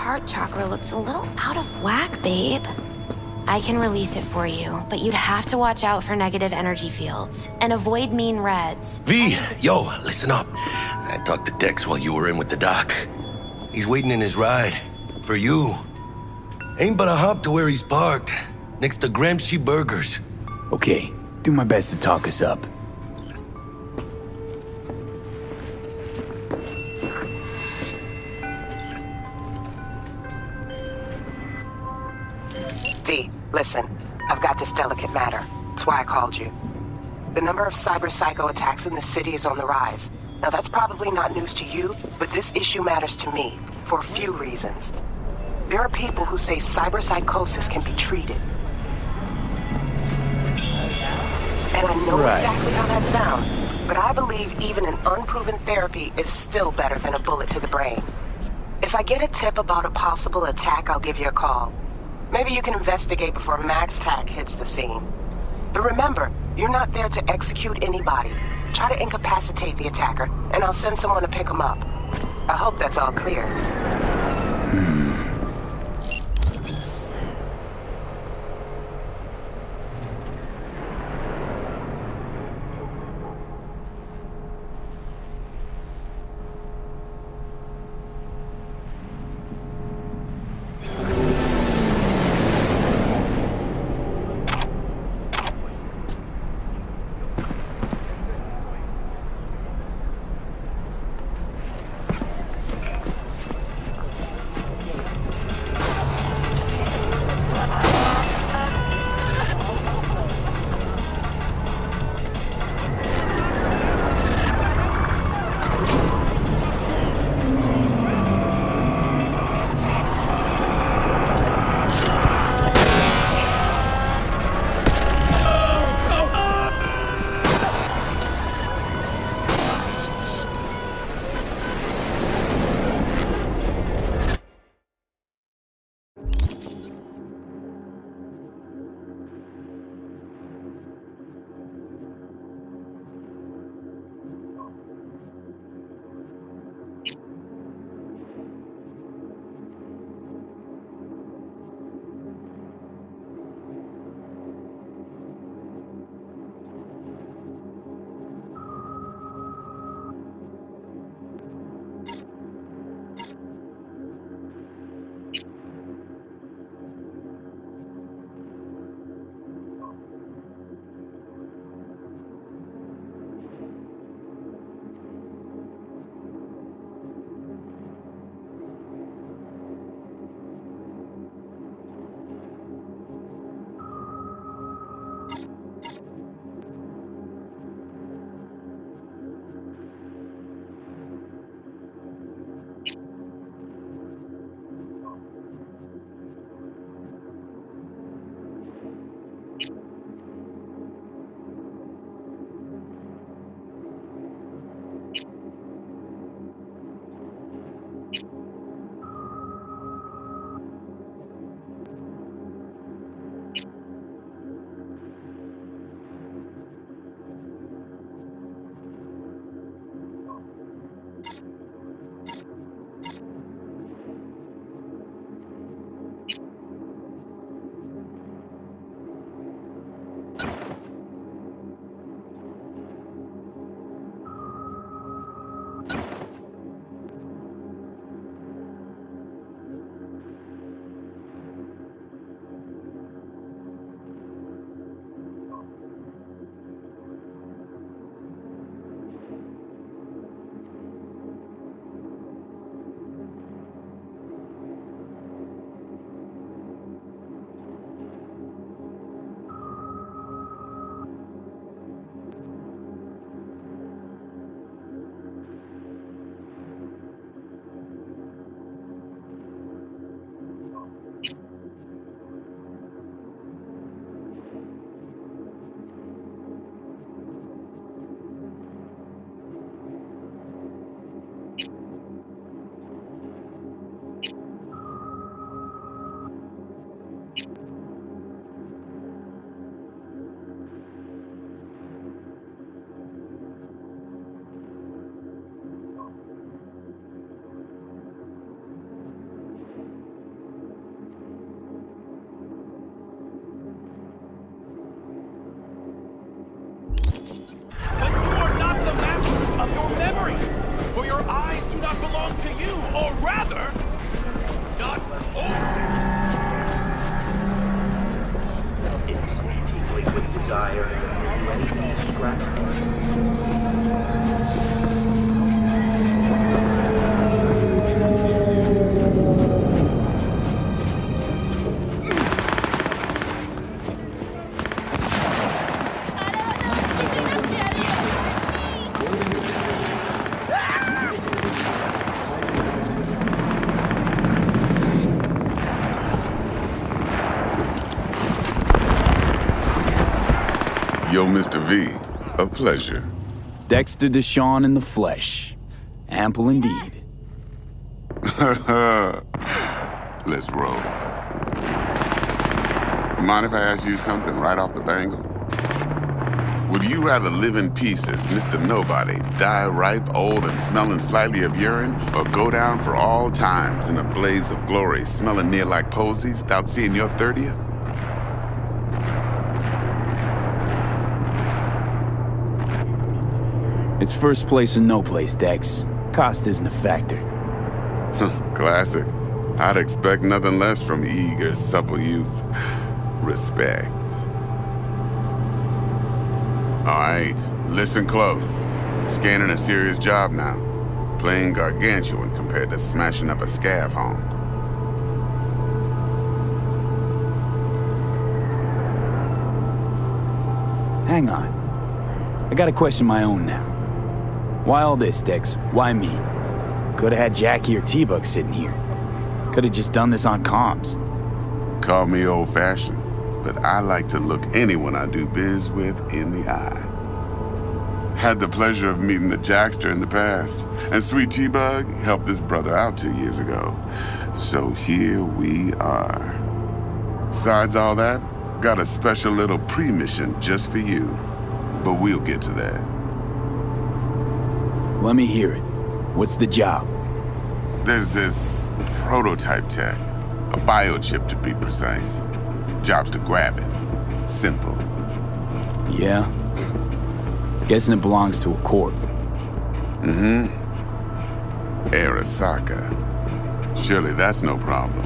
heart chakra looks a little out of whack, babe. I can release it for you, but you'd have to watch out for negative energy fields and avoid mean reds. V, yo, listen up. I talked to Dex while you were in with the doc. He's waiting in his ride. For you. Ain't but a hop to where he's parked. Next to Gramsci Burgers. Okay, do my best to talk us up. V, listen. I've got this delicate matter. That's why I called you. The number of cyber psycho attacks in the city is on the rise. Now that's probably not news to you, but this issue matters to me for a few reasons. There are people who say cyber psychosis can be treated. And I know exactly how that sounds, but I believe even an unproven therapy is still better than a bullet to the brain. If I get a tip about a possible attack, I'll give you a call. Maybe you can investigate before Max Tack hits the scene. But remember, you're not there to execute anybody. Try to incapacitate the attacker, and I'll send someone to pick him up. I hope that's all clear. not belong to you, or rather, not own. Tingling with desire, ready to scratch. Yo, Mr. V, a pleasure. Dexter Deshawn in the flesh. Ample indeed. Let's roll. Mind if I ask you something right off the bangle? Would you rather live in peace as Mr. Nobody, die ripe, old, and smelling slightly of urine, or go down for all times in a blaze of glory, smelling near like posies, without seeing your 30th? It's first place or no place, Dex. Cost isn't a factor. Classic. I'd expect nothing less from eager, supple youth. Respect. All right, listen close. Scanning a serious job now. Playing gargantuan compared to smashing up a scav home. Hang on. I gotta question my own now. Why all this, Dex? Why me? Could've had Jackie or T-Bug sitting here. Could've just done this on comms. Call me old-fashioned, but I like to look anyone I do biz with in the eye. Had the pleasure of meeting the Jackster in the past, and Sweet T-Bug helped this brother out 2 years ago. So here we are. Besides all that, got a special little pre-mission just for you, but we'll get to that. Let me hear it. What's the job? There's this prototype tech, a biochip to be precise. Job's to grab it. Simple. Yeah? Guessing it belongs to a corp. Mm-hmm. Arasaka. Surely that's no problem.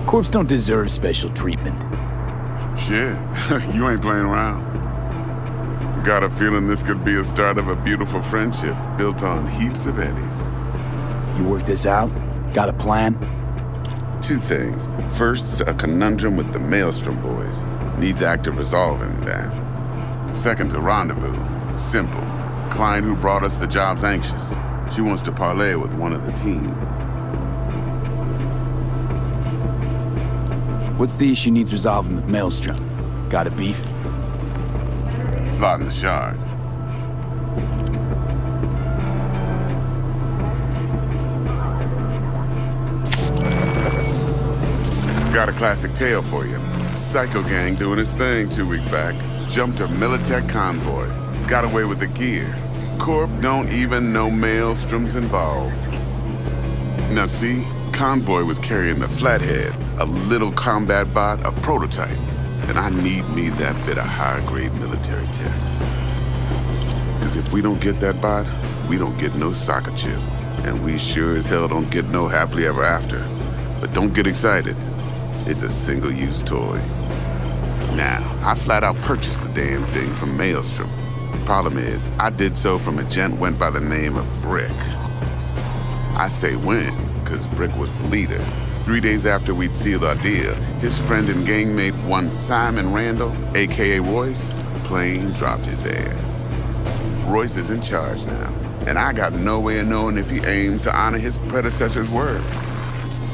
Corps don't deserve special treatment. Shit, you ain't playing around. Got a feeling this could be a start of a beautiful friendship built on heaps of eddies. You work this out? Got a plan? 2 things. First, a conundrum with the Maelstrom boys. Needs active resolving that. Second, a rendezvous. Simple. Client who brought us the job's anxious. She wants to parlay with one of the team. What's the issue needs resolving with Maelstrom? Got a beef? Slot in the shard. Got a classic tale for you. Psycho gang doing his thing 2 weeks back. Jumped a Militech convoy. Got away with the gear. Corp don't even know Maelstrom's involved. Now see, convoy was carrying the Flathead, a little combat bot, a prototype. And I need me that bit of high-grade military tech. Because if we don't get that bot, we don't get no soccer chip. And we sure as hell don't get no happily ever after. But don't get excited. It's a single-use toy. Now, I flat out purchased the damn thing from Maelstrom. Problem is, I did so from a gent went by the name of Brick. I say when, because Brick was the leader. 3 days after we'd sealed our deal, his friend and gangmate, one Simon Randall, a.k.a. Royce, plain dropped his ass. Royce is in charge now, and I got no way of knowing if he aims to honor his predecessor's word.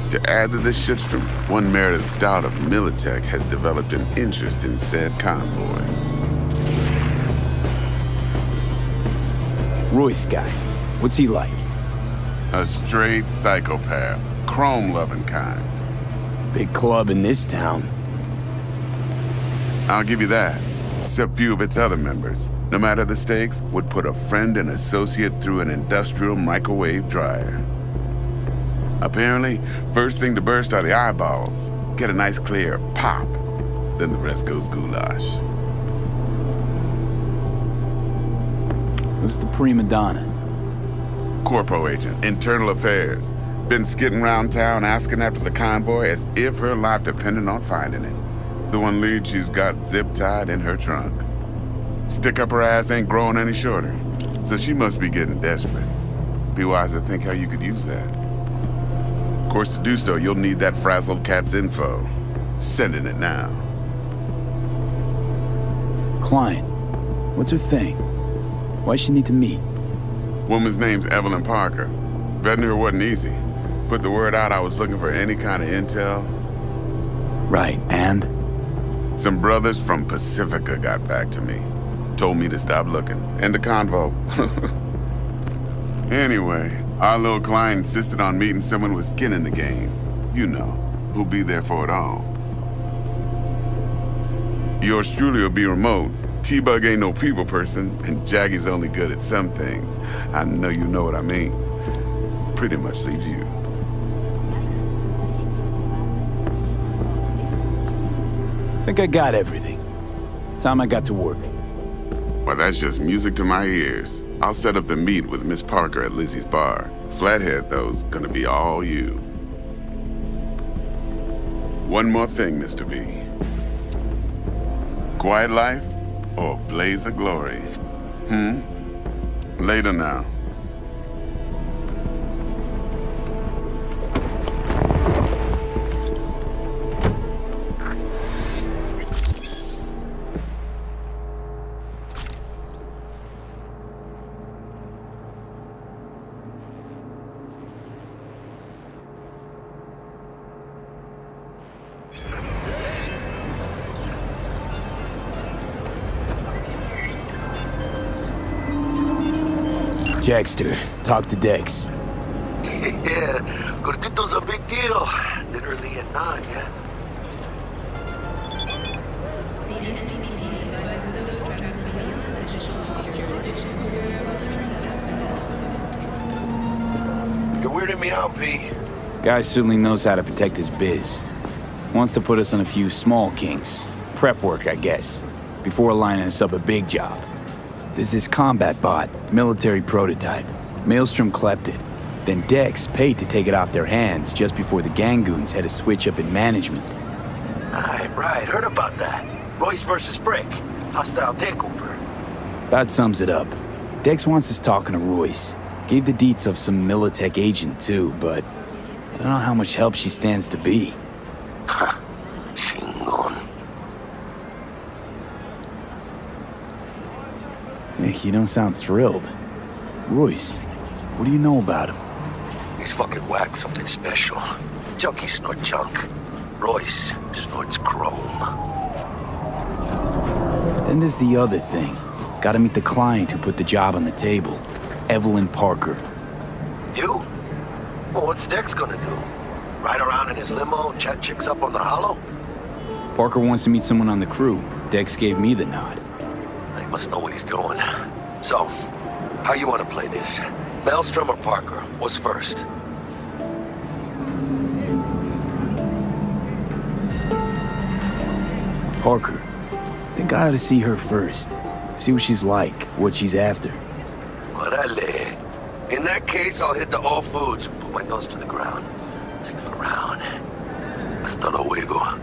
To add to this shitstorm, one Meredith Stout of Militech has developed an interest in said convoy. Royce guy. What's he like? A straight psychopath. Chrome-loving kind. Big club in this town. I'll give you that. Except few of its other members, no matter the stakes, would put a friend and associate through an industrial microwave dryer. Apparently, first thing to burst are the eyeballs. Get a nice clear pop. Then the rest goes goulash. Who's the prima donna? Corpo agent, internal affairs. Been skidding around town asking after the convoy as if her life depended on finding it. The one lead she's got zip-tied in her trunk. Stick up her ass ain't growing any shorter, so she must be getting desperate. Be wise to think how you could use that. Of course, to do so, you'll need that frazzled cat's info. Sending it now. Client. What's her thing? Why's she need to meet? Woman's name's Evelyn Parker. Vetting her wasn't easy. Put the word out I was looking for any kind of intel. Right, and? Some brothers from Pacifica got back to me. Told me to stop looking. End the convo. Anyway, our little client insisted on meeting someone with skin in the game. You know, who'll be there for it all. Yours truly will be remote. T-Bug ain't no people person, and Jaggy's only good at some things. I know you know what I mean. Pretty much leaves you. Think I got everything. Time I got to work. Well, that's just music to my ears. I'll set up the meet with Miss Parker at Lizzie's bar. Flathead, though's gonna be all you. One more thing, Mr. V. Quiet life or blaze of glory? Later now. Jackster, talk to Dex. Yeah, Gordito's a big deal. Literally at 9, yeah? You're weirding me out, V. Guy certainly knows how to protect his biz. Wants to put us on a few small kinks. Prep work, I guess. Before lining us up a big job. There's this combat bot, military prototype. Maelstrom clept it. Then Dex paid to take it off their hands just before the Gangoons had a switch up in management. Right, heard about that. Royce versus Brick. Hostile takeover. About sums it up. Dex wants us talking to Royce. Gave the deets of some Militech agent too, but I don't know how much help she stands to be. Ha. Chingon. You don't sound thrilled. Royce, what do you know about him? He's fucking whack, something special. Junkies snort junk. Royce snorts chrome. Then there's the other thing. Gotta meet the client who put the job on the table. Evelyn Parker. You? Well, what's Dex gonna do? Ride around in his limo, chat chicks up on the hollow? Parker wants to meet someone on the crew. Dex gave me the nod. He must know what he's doing. So, how you want to play this? Maelstrom or Parker? What's first? Parker. I think I ought to see her first. See what she's like, what she's after. Orale. In that case, I'll hit the all foods, put my nose to the ground, sniff around. Hasta luego.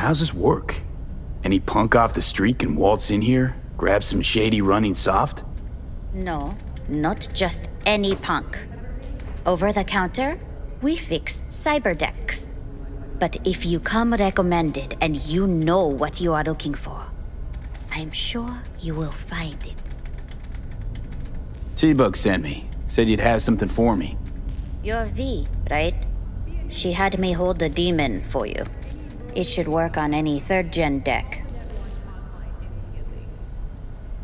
how's this work? Any punk off the street can waltz in here, grab some shady running soft? No, not just any punk. Over the counter, we fix cyber decks. But if you come recommended and you know what you are looking for, I'm sure you will find it. T-Bug sent me. Said you'd have something for me. You're V, right? She had me hold the demon for you. It should work on any 3rd-gen deck.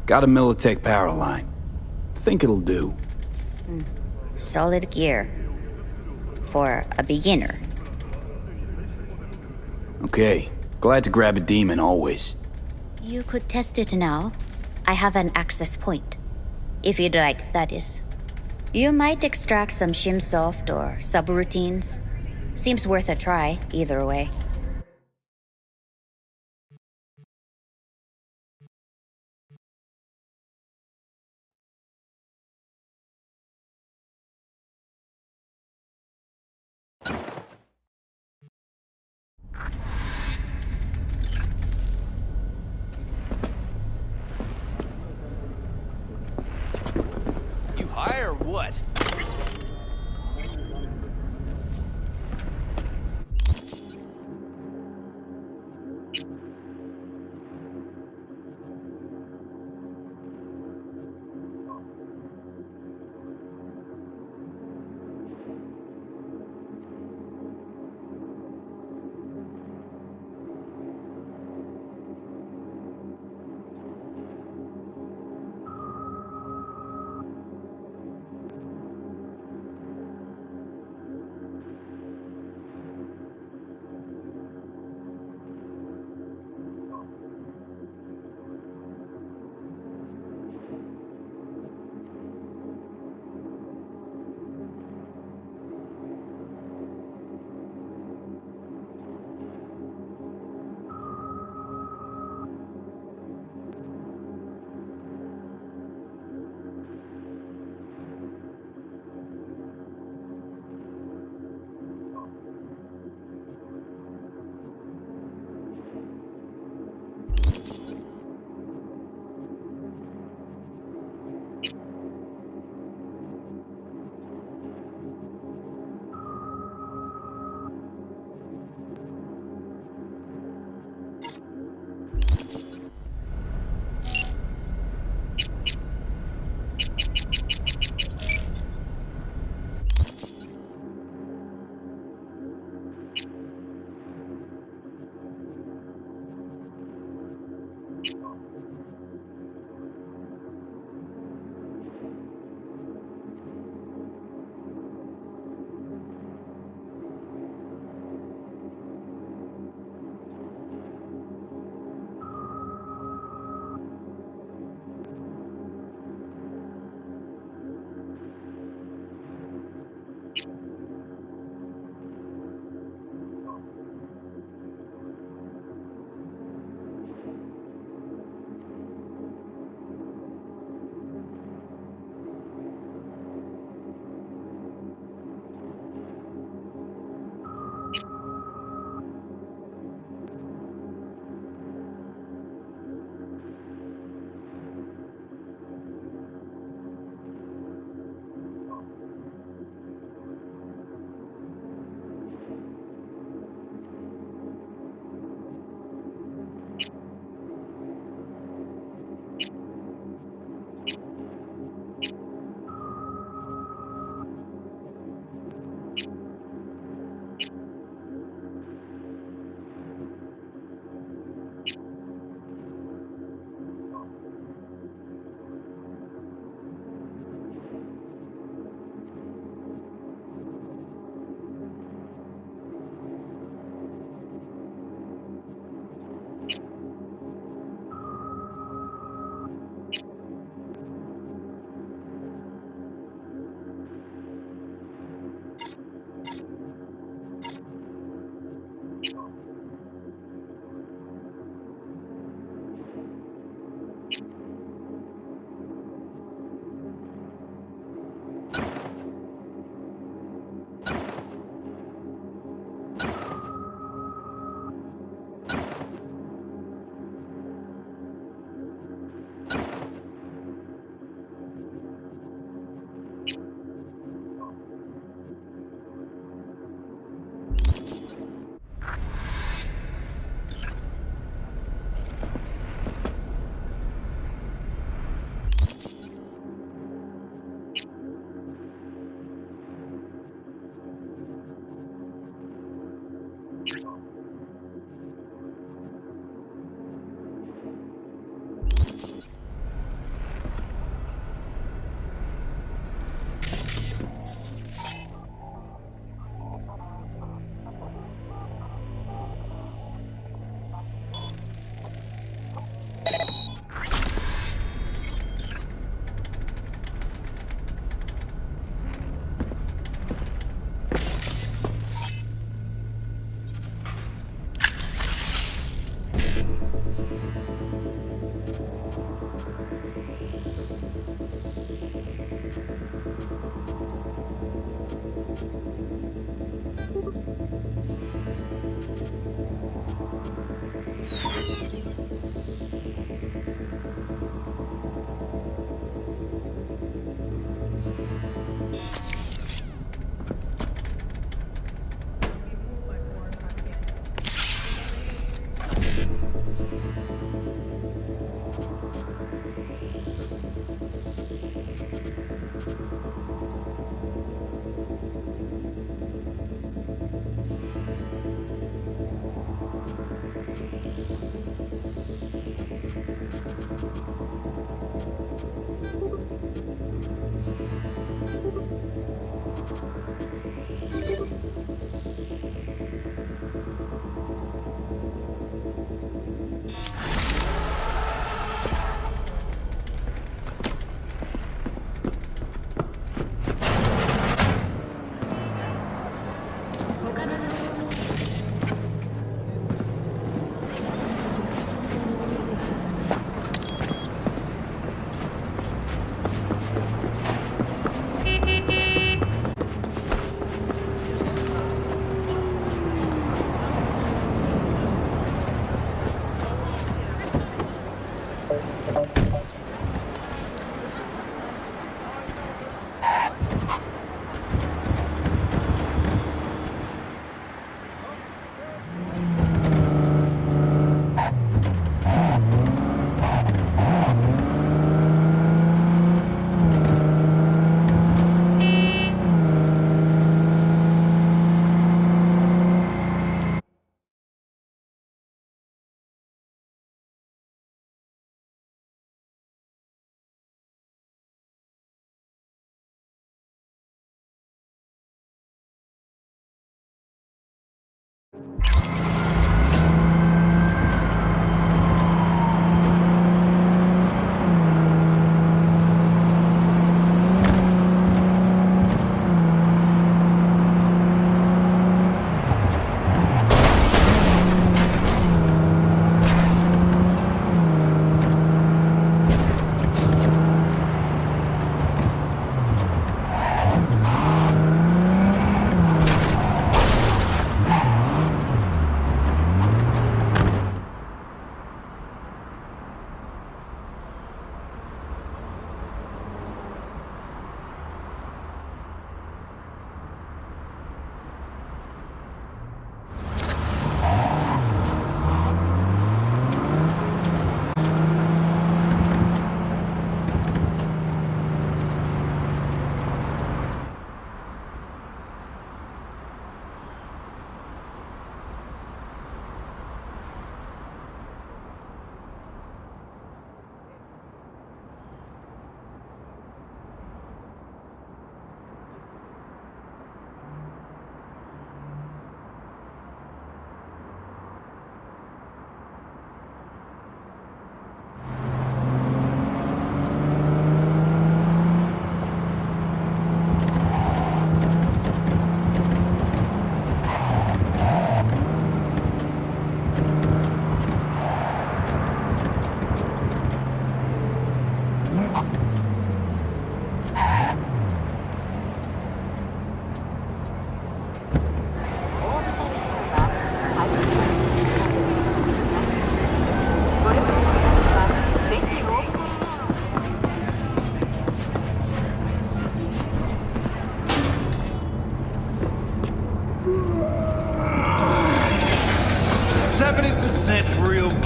Got a Militech power line. Think it'll do. Solid gear. For a beginner. Okay, glad to grab a demon always. You could test it now. I have an access point. If you'd like, that is. You might extract some shimsoft or subroutines. Seems worth a try, either way. You high or what?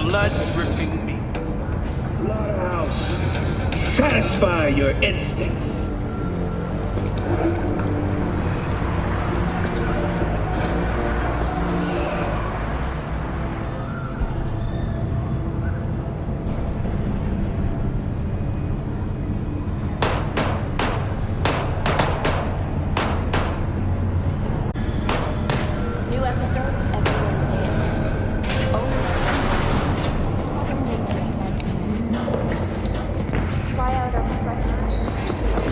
blood-dripping meat. Slaughterhouse. Satisfy your instincts. New episodes every Wednesday. Try out our fresh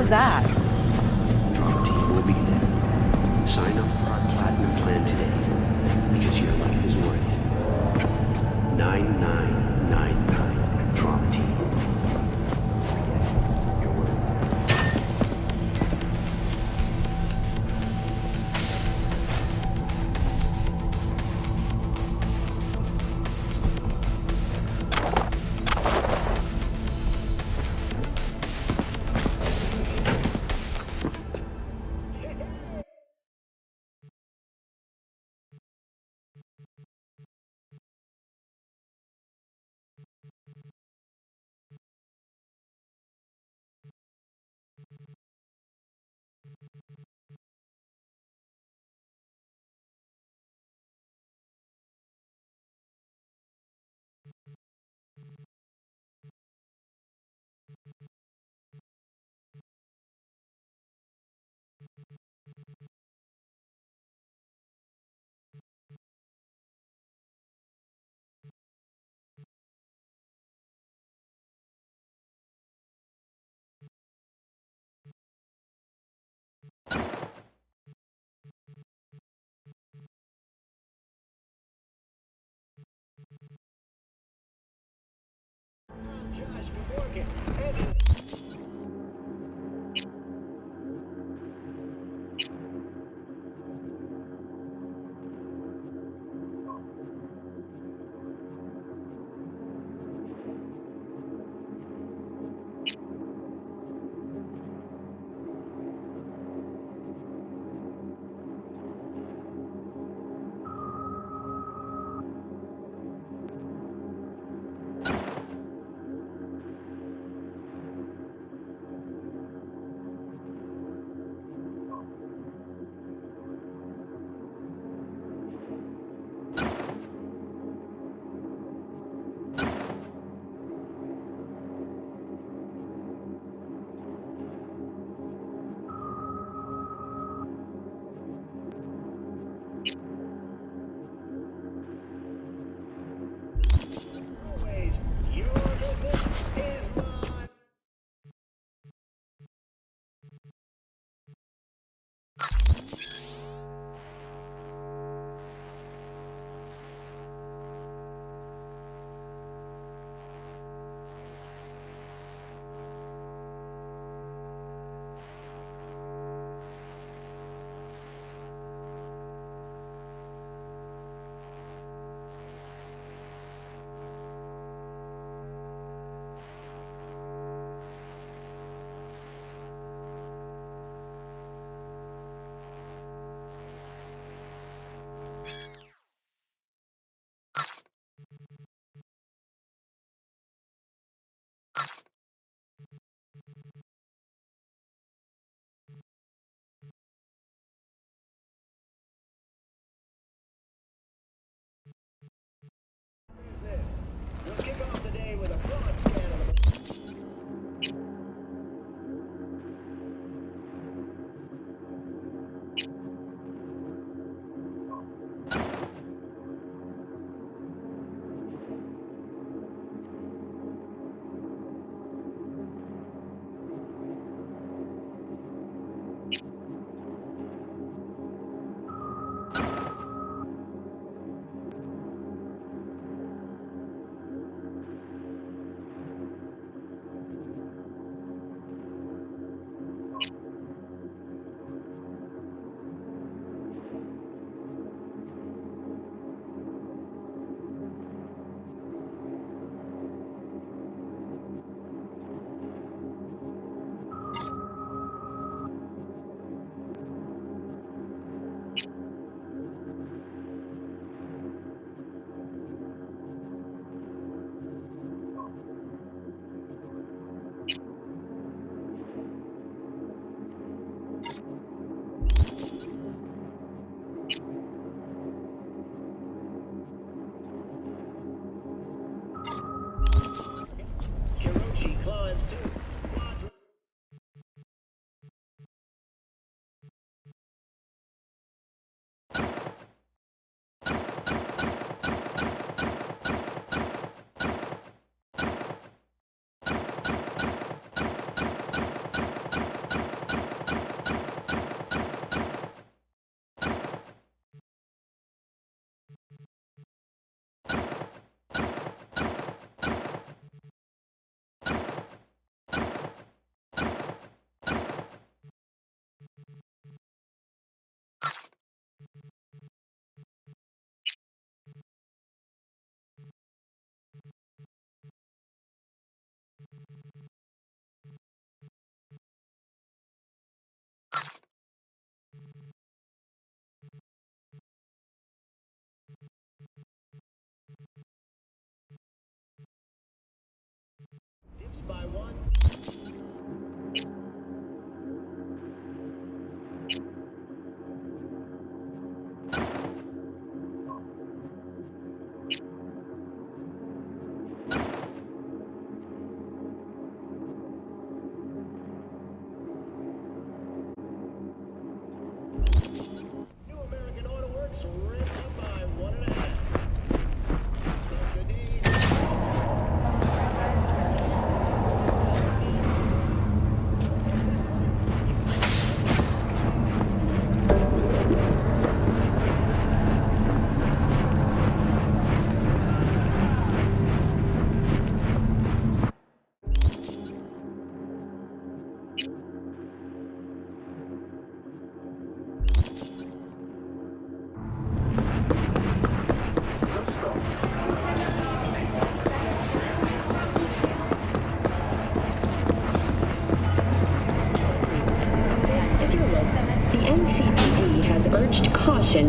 was that? Drama team will be there. Sign up for our platinum plan today, because your life is worth it. 9999 Drama team. You're worth it.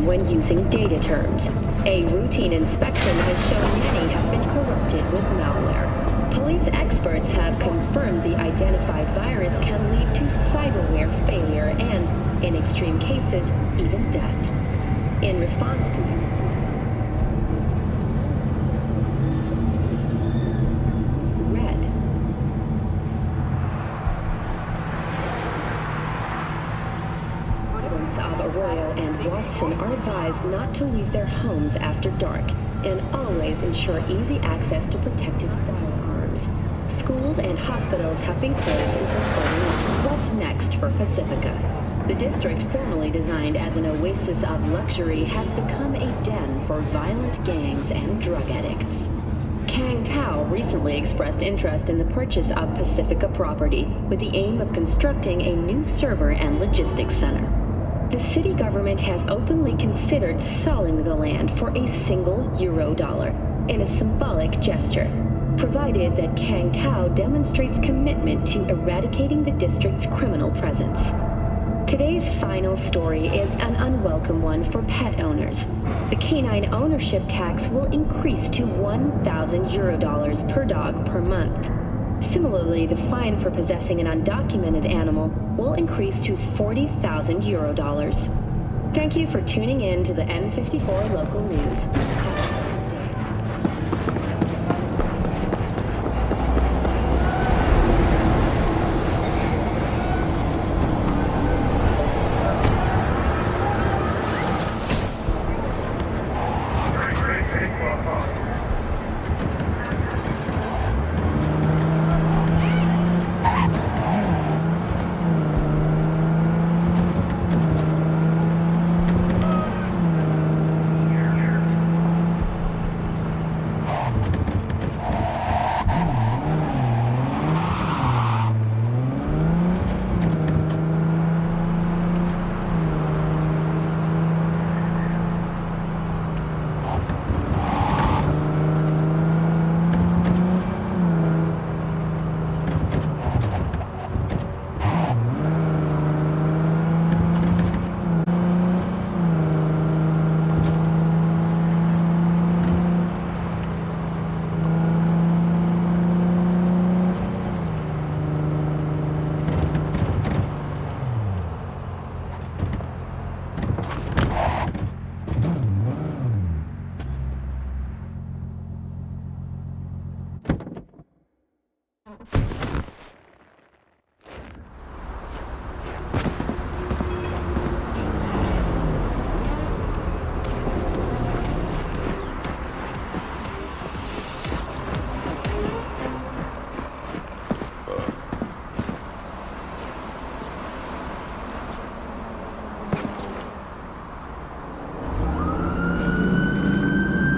them when using data terms. A routine inspection has shown many have been corrupted with malware. Police experts have confirmed the identified virus can lead to cyberware failure and, in extreme cases, even death. In response to are advised not to leave their homes after dark and always ensure easy access to protective firearms. Schools and hospitals have been closed until further. What's next for Pacifica? The district, formerly designed as an oasis of luxury, has become a den for violent gangs and drug addicts. Kang Tao recently expressed interest in the purchase of Pacifica property with the aim of constructing a new server and logistics center. The city government has openly considered selling the land for a single $1 in a symbolic gesture, provided that Kang Tao demonstrates commitment to eradicating the district's criminal presence. Today's final story is an unwelcome one for pet owners. The canine ownership tax will increase to $1,000 per dog per month. Similarly, the fine for possessing an undocumented animal will increase to €40,000. Thank you for tuning in to the N54 local news.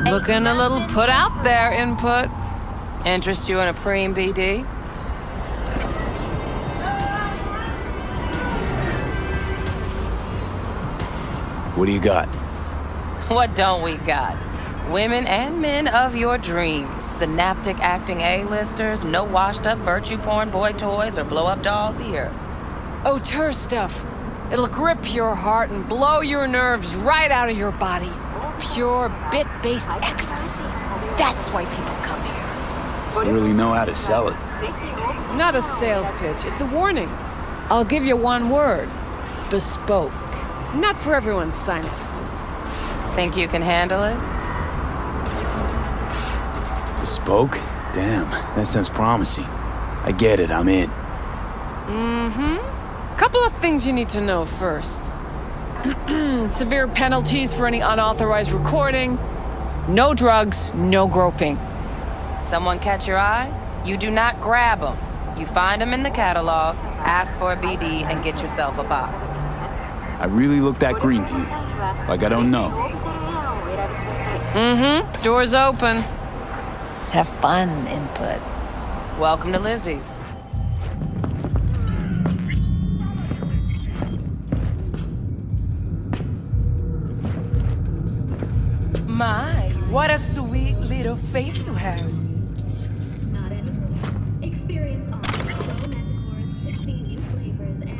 Looking a little put out there, Input. Interest you in a preem BD? What do you got? What don't we got? Women and men of your dreams. Synaptic acting A-listers, no washed-up virtue porn boy toys or blow-up dolls here. Auteur stuff. It'll grip your heart and blow your nerves right out of your body. Pure bit-based ecstasy. That's why people come here. You really know how to sell it. Not a sales pitch, it's a warning. I'll give you one word. Bespoke. Not for everyone's synapses. Think you can handle it? Bespoke? Damn, that sounds promising. I get it, I'm in. Couple of things you need to know first. Severe penalties for any unauthorized recording. No drugs, no groping. Someone catch your eye? You do not grab them. You find them in the catalog, ask for a BD, and get yourself a box. I really look that green to you. Like I don't know. Door's open. Have fun, Input. Welcome to Lizzie's. My, what a sweet little face you have. Not anymore. Experience all Manticore's 16 new flavors and...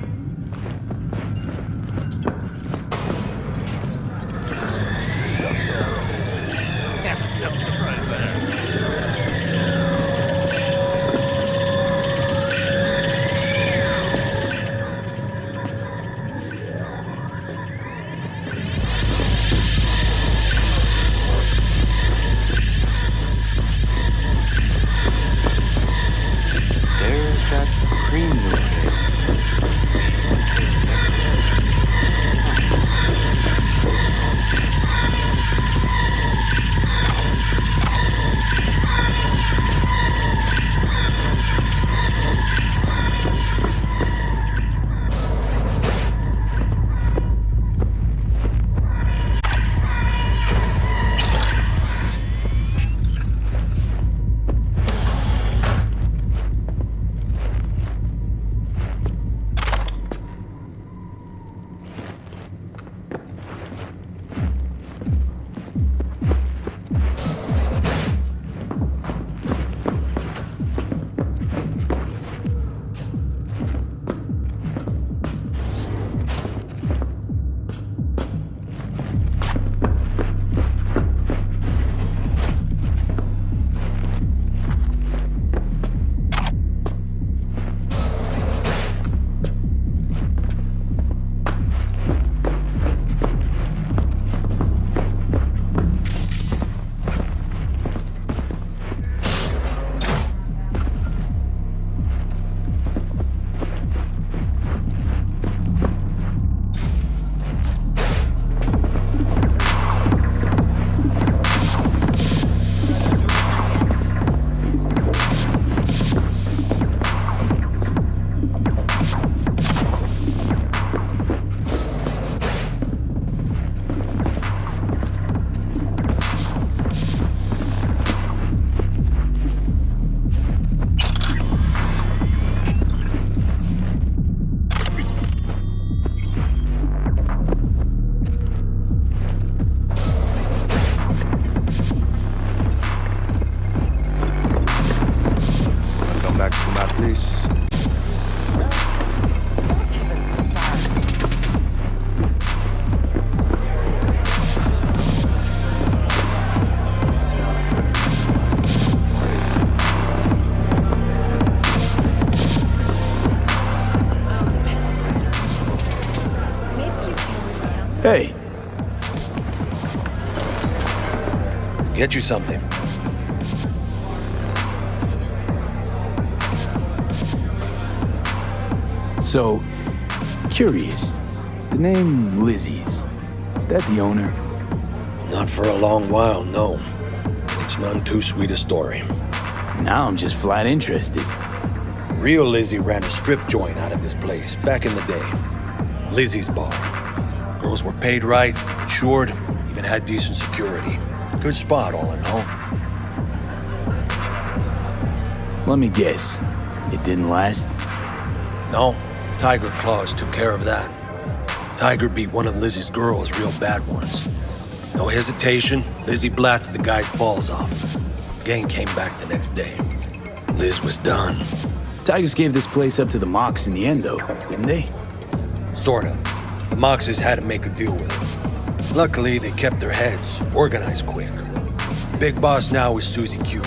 get you something. So, curious. The name Lizzie's, is that the owner? Not for a long while, no. And it's none too sweet a story. Now I'm just flat interested. Real Lizzie ran a strip joint out of this place back in the day. Lizzie's Bar. Girls were paid right, insured, even had decent security. Good spot, all in all. Let me guess. It didn't last? No, Tiger Claws took care of that. Tiger beat one of Lizzie's girls real bad once. No hesitation, Lizzie blasted the guy's balls off. Gang came back the next day. Liz was done. Tigers gave this place up to the Mox in the end, though, didn't they? Sort of. The Moxes had to make a deal with it. Luckily, they kept their heads, organized quick. Big boss now is Susie Q.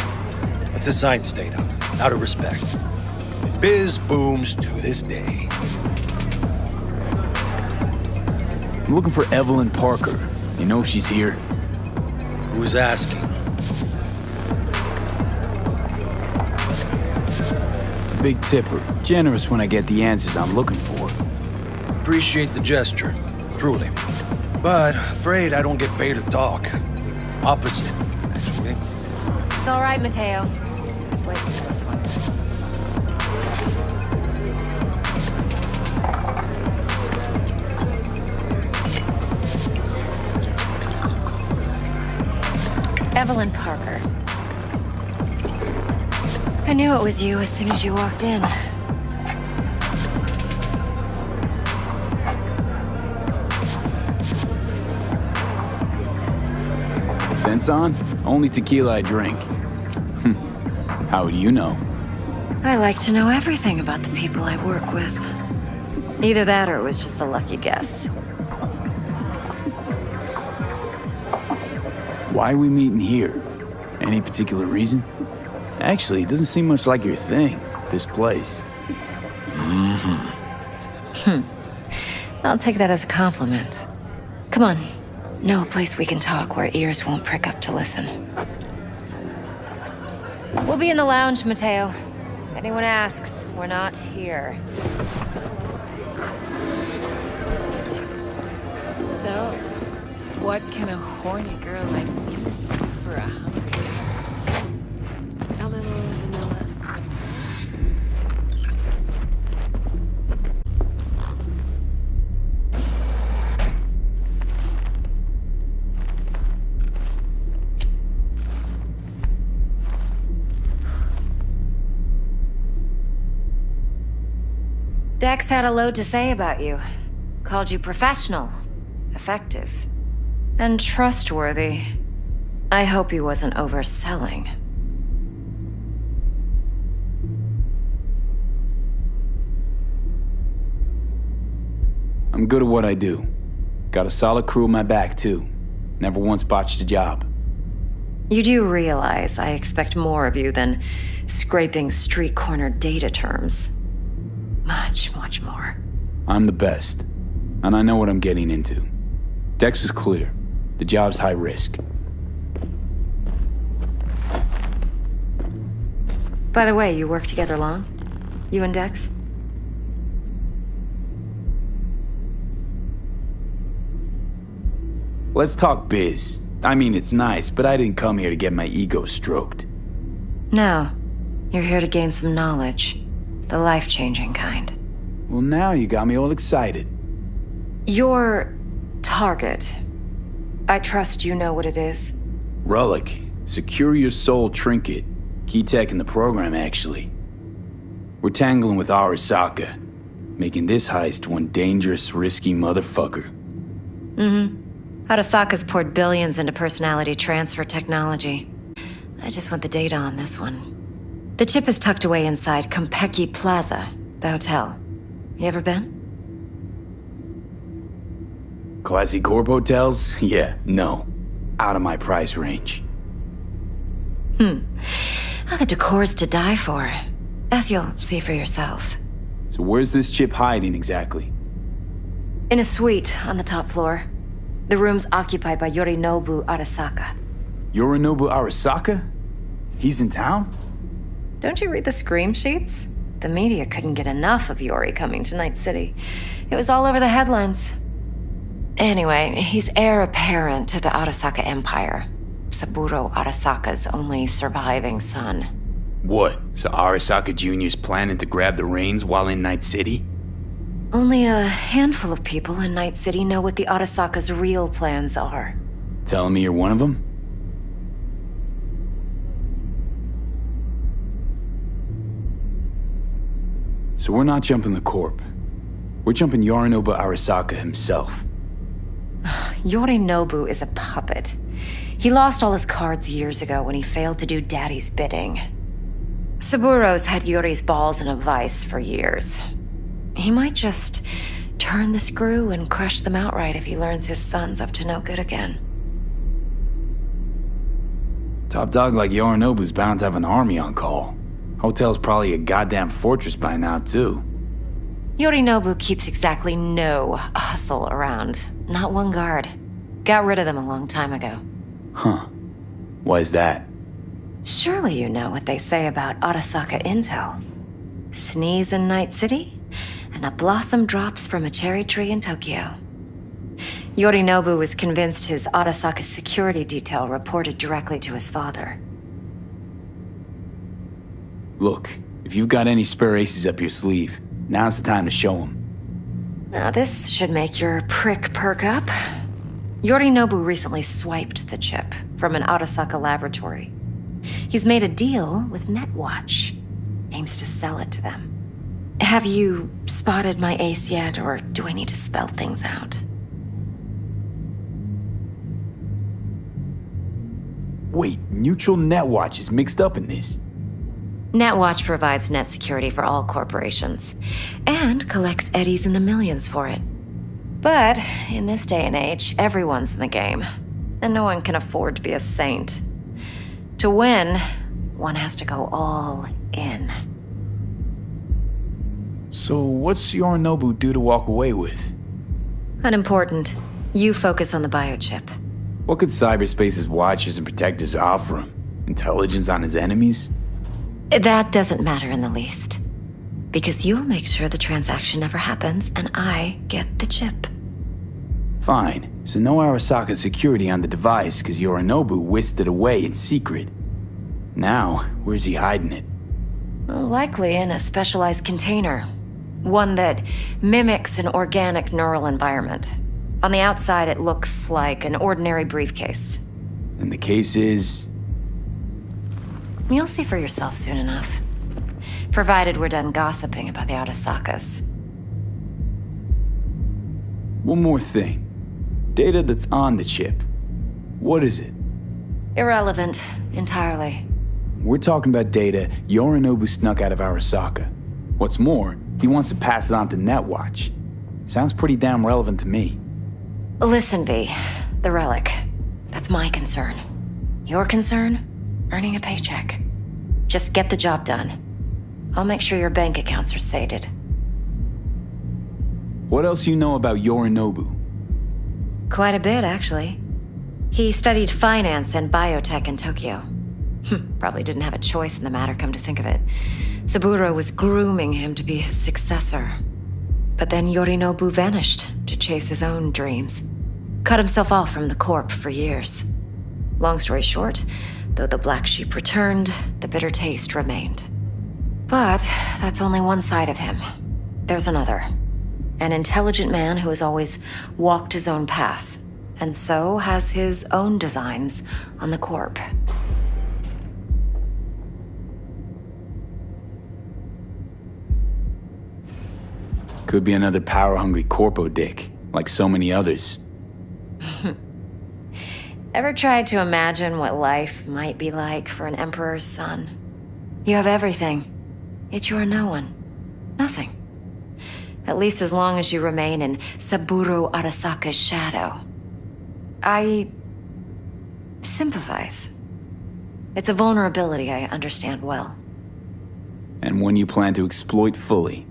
But the sign stayed up, out of respect. And biz booms to this day. I'm looking for Evelyn Parker. You know if she's here? Who's asking? Big tipper. Generous when I get the answers I'm looking for. Appreciate the gesture, truly. But afraid I don't get paid to talk. Opposite, actually. It's all right, Mateo. I was waiting for this one. Evelyn Parker. I knew it was you as soon as you walked in. Sense on? Only tequila I drink. How would you know? I like to know everything about the people I work with. Either that or it was just a lucky guess. Why are we meeting here? Any particular reason? Actually, it doesn't seem much like your thing, this place. I'll take that as a compliment. Come on. Know a place we can talk where ears won't prick up to listen. We'll be in the lounge, Mateo. If anyone asks, we're not here. So, what can a horny girl like me do for a hungry guy? A little vanilla. Dex had a load to say about you. Called you professional, effective, and trustworthy. I hope he wasn't overselling. I'm good at what I do. Got a solid crew at my back, too. Never once botched a job. You do realize I expect more of you than scraping street corner data terms. Much, much more. I'm the best, and I know what I'm getting into. Dex was clear. The job's high risk. By the way, you work together long? You and Dex? Let's talk biz. I mean, it's nice, but I didn't come here to get my ego stroked. No. You're here to gain some knowledge. The life-changing kind. Well, now you got me all excited. Your target. I trust you know what it is. Relic. Secure your soul trinket. Key tech in the program, actually. We're tangling with Arasaka, making this heist one dangerous, risky motherfucker. Arasaka's poured billions into personality transfer technology. I just want the data on this one. The chip is tucked away inside Compeki Plaza, the hotel. You ever been? Classy corp hotels? Yeah, no. Out of my price range. Oh, the decor's to die for. As you'll see for yourself. So where's this chip hiding exactly? In a suite on the top floor. The room's occupied by Yorinobu Arasaka. Yorinobu Arasaka? He's in town? Don't you read the scream sheets? The media couldn't get enough of Yori coming to Night City. It was all over the headlines. Anyway, he's heir apparent to the Arasaka Empire. Saburo Arasaka's only surviving son. What? So Arasaka Jr.'s planning to grab the reins while in Night City? Only a handful of people in Night City know what the Arasaka's real plans are. Telling me you're one of them? So we're not jumping the Corp. We're jumping Yorinobu Arasaka himself. Yorinobu is a puppet. He lost all his cards years ago when he failed to do Daddy's bidding. Saburo's had Yori's balls in a vice for years. He might just turn the screw and crush them outright if he learns his son's up to no good again. Top dog like Yorinobu's bound to have an army on call. Hotel's probably a goddamn fortress by now, too. Yorinobu keeps exactly no hustle around. Not one guard. Got rid of them a long time ago. Huh. Why is that? Surely you know what they say about Arasaka intel. Sneeze in Night City, and a blossom drops from a cherry tree in Tokyo. Yorinobu was convinced his Arasaka security detail reported directly to his father. Look, if you've got any spare aces up your sleeve, now's the time to show them. Now this should make your prick perk up. Yorinobu recently swiped the chip from an Arasaka laboratory. He's made a deal with Netwatch. Aims to sell it to them. Have you spotted my ace yet, or do I need to spell things out? Wait, Neutral Netwatch is mixed up in this. Netwatch provides net security for all corporations, and collects eddies in the millions for it. But in this day and age, everyone's in the game, and no one can afford to be a saint. To win, one has to go all in. So what's Yorinobu due to walk away with? Unimportant. You focus on the biochip. What could cyberspace's watchers and protectors offer him? Intelligence on his enemies? That doesn't matter in the least. Because you'll make sure the transaction never happens, and I get the chip. Fine. So no Arasaka security on the device because Yorinobu whisked it away in secret. Now, where's he hiding it? Likely in a specialized container. One that mimics an organic neural environment. On the outside, it looks like an ordinary briefcase. And the case is? You'll see for yourself soon enough. Provided we're done gossiping about the Arasakas. One more thing. Data that's on the chip. What is it? Irrelevant, entirely. We're talking about data Yorinobu snuck out of Arasaka. What's more, he wants to pass it on to Netwatch. Sounds pretty damn relevant to me. Listen, V. The relic. That's my concern. Your concern? Earning a paycheck. Just get the job done. I'll make sure your bank accounts are sated. What else you know about Yorinobu? Quite a bit, actually. He studied finance and biotech in Tokyo. Probably didn't have a choice in the matter, come to think of it. Saburo was grooming him to be his successor. But then Yorinobu vanished to chase his own dreams. Cut himself off from the Corp for years. Long story short, though the black sheep returned, the bitter taste remained. But that's only one side of him. There's another. An intelligent man who has always walked his own path, and so has his own designs on the Corp. Could be another power-hungry corpo dick, like so many others. Ever tried to imagine what life might be like for an emperor's son? You have everything, yet you are no one. Nothing. At least as long as you remain in Saburo Arasaka's shadow. I sympathize. It's a vulnerability I understand well. And one you plan to exploit fully.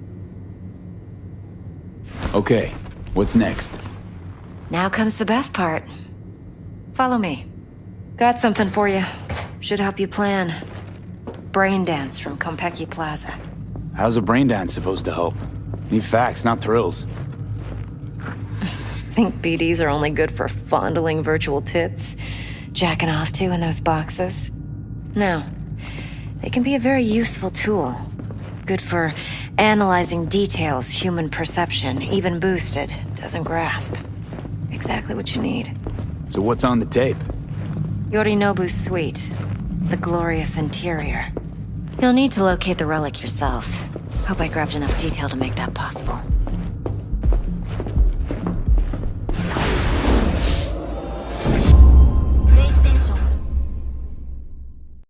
Okay, what's next? Now comes the best part. Follow me. Got something for you. Should help you plan. Brain dance from Konpeki Plaza. How's a brain dance supposed to help? Need facts, not thrills. Think BDs are only good for fondling virtual tits? Jacking off to in those boxes? No. They can be a very useful tool. Good for analyzing details human perception, even boosted, doesn't grasp. Exactly what you need. So what's on the tape? Yorinobu's suite. The glorious interior. You'll need to locate the relic yourself. Hope I grabbed enough detail to make that possible.